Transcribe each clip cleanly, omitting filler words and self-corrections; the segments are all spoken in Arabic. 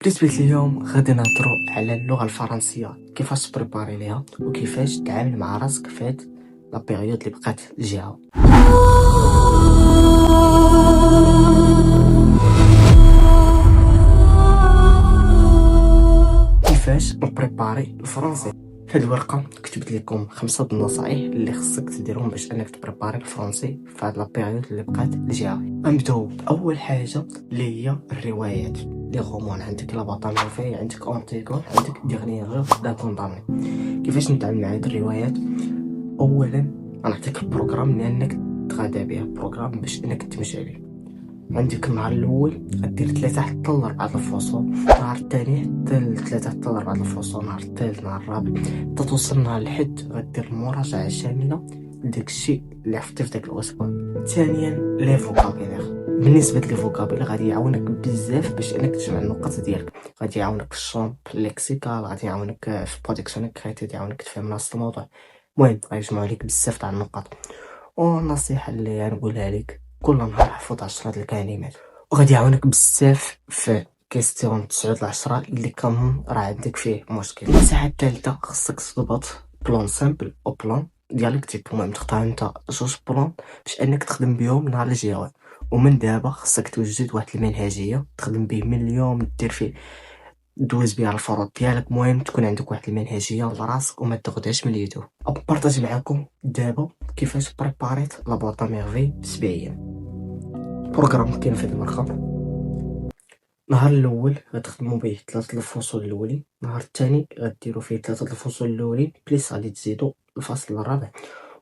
بالنسبة اليوم غادي نهضروا على اللغة الفرنسية، كيفاش تبريباري ليها وكيفاش تتعامل مع راسك في هاد لا بيريود اللي بقات الجايه. كيفاش نبريباري الفرنسي؟ في هاد الورقة كتبت لكم 5 د النصائح اللي خصك تديرهم باش انك تبريباري الفرنسي في هاد لا بيريود اللي بقات الجايه. غنبداو باول حاجة اللي هي الروايات، لي غومون. عندك لا باطاميرفي، عندك اونتيغون، عندك ديغنيغ دا كوندامي. كيفاش نتعامل مع هاد الروايات؟ اولا غنعطيك البروغرام اللي انك تغادا به، بروغرام باش انك تمشي عليه. عندك النهار الاول غدير 3 حتى ل 4 الفصول، النهار الثاني حتى ل 3 حتى ل 4 الفصول، النهار الثالث، النهار الرابع، حتى توصل نهار الحد غدير المراجعه شامله داكشي اللي عرفتي في داك الاسبوع. ثانيا لي فوكابيلير. بالنسبه لي فوكابيلير غادي يعاونك بزاف باش انك تجمع النقط ديالك، غادي يعاونك في الشامب ليكسيكال، غادي يعاونك في برودكسيون كريتيف، يعاونك تفهم نص الموضوع. المهم غيجمعوا عليك بزاف تاع النقط. والنصيحه اللي غنقولها لك كل نهار حفظ 10 الكلمات، وغادي يعاونك بزاف في كيستيون 9 ل 10 اللي كان راه عندك فيه مشكل. النصيحه الثالثه خصك تضبط بلان سامبل او بلان ديالكتيك. المهم تختار انت 2 بلان باش انك تخدم بهم نهار الجاي، ومن دابا خصك توجد واحد المنهجيه تخدم به من اليوم، دير فيه دوز بها الفروض ديالك. المهم تكون عندك واحد المنهجيه لراسك وما تاخذهاش من اليوتيوب. ابارطاج معكم دابا كيفاش بريباريت لا بواط ميرفي سبعيا. بروغرام كاين في هاد الورقه. النهار الاول غتخدموا به 3 الفصول الاولين، النهار الثاني غديروا فيه 3 الفصول الاولين بليس غادي تزيدوا الفصل الرابع،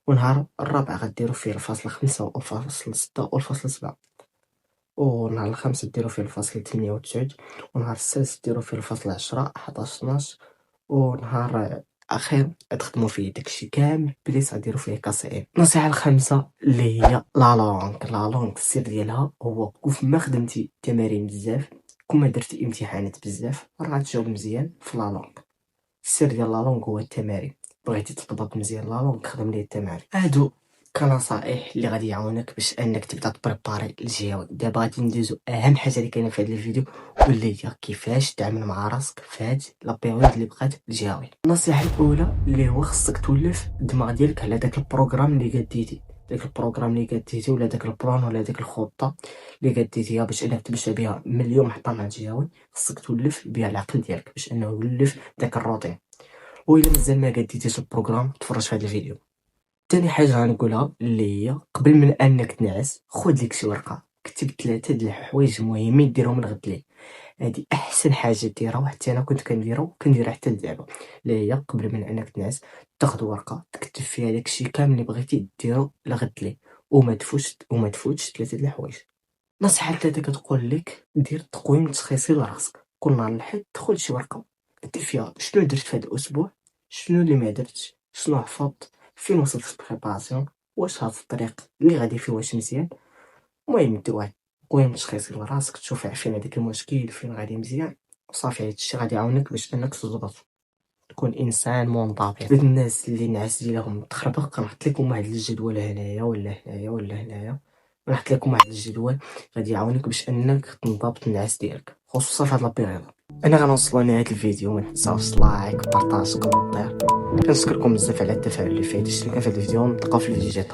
ونهار الرابع غديروا فيه الفصل 5 والفصل 6 والفصل 7، ونهار الخامس ديروا فيه الفصل 8 و9، ونهار السادس ديروا فيه الفصل 10 11 12، ونهار اخير تخدموا فيه داكشي كامل بليس غديروا فيه كاسي. النصيحه الخامسه اللي هي لا لونغ السر ديالها هو كيف ما خدمتي تمارين بزاف، كون ما درتي امتحانات بزاف، راه غتجاوب مزيان في لا لونغ. السر ديال لا لونغ هو التمارين. بغيتي تضبط مزيان لا لونغ خدم ليه التمارين. هادو كنصائح اللي غادي يعاونك باش انك تبدا تبريباري الجياوي. دابا غادي ندوزو اهم حاجه اللي كاينه في هذا الفيديو، واللي هي كيفاش تعامل مع راسك في هاد لا بيريود اللي بقات الجياوي. النصيحه الاولى اللي هو خصك تولف الدماغ ديالك على داك البروغرام اللي قديتي، داك البروغرام اللي قديتي ولا داك البلان ولا داك الخطه اللي قديتيها باش انك تمشي بها من اليوم حتى مع الجياوي. خصك تولف بها العقل ديالك باش انه يولف داك الروتين. وإلا مازال ما قديتيش البروغرام تفرج في هذا الفيديو. تاني حاجه غنقولها اللي هي قبل من انك تنعس خذ لك شي ورقه كتب 3 د الحوايج مهمين ديرهم الغد ليه. هادي احسن حاجه ديرها، وحتى انا كنت كنديرها حتى لدابا، اللي هي قبل من انك تنعس تاخذ ورقه تكتب فيها داكشي كامل اللي بغيتي ديرو الغد ليه، وما تفوتش 3 د الحوايج. نصيحه ثالثه كتقول لك دير تقويم تشخيصي لراسك. كل نهار الحد دخل شي ورقه دير فيها شنو درت في هذا الاسبوع، شنو اللي ما درتش، شنو حفظت، فين وصلت في البريباراسيون، واش هاد الطريق اللي غادي فيه واش مزيان. المهم دير واحد تقويم تشخيصي لراسك، تشوف فين هذاك المشكل، فين غادي مزيان، وصافي. هادشي غادي يعاونك باش انك تضبط تكون انسان منضبط. الناس اللي النعاس ديالهم تخربق كنحط لكم واحد الجدول هنايا ولا هنايا ولا هنايا، نحط لكم واحد الجدول غادي يعاونك باش انك تنضبط النعاس ديالك خصوصا في هاد لابيريود. انا غنوصلوا لنهايه الفيديو، ما تنساوش لايك بارطاج كومونتير. كنشكركم بزاف على التفاعل اللي فيه. شاركنا في هاد الفيديو، نتلاقاو في الفيديو الجاي.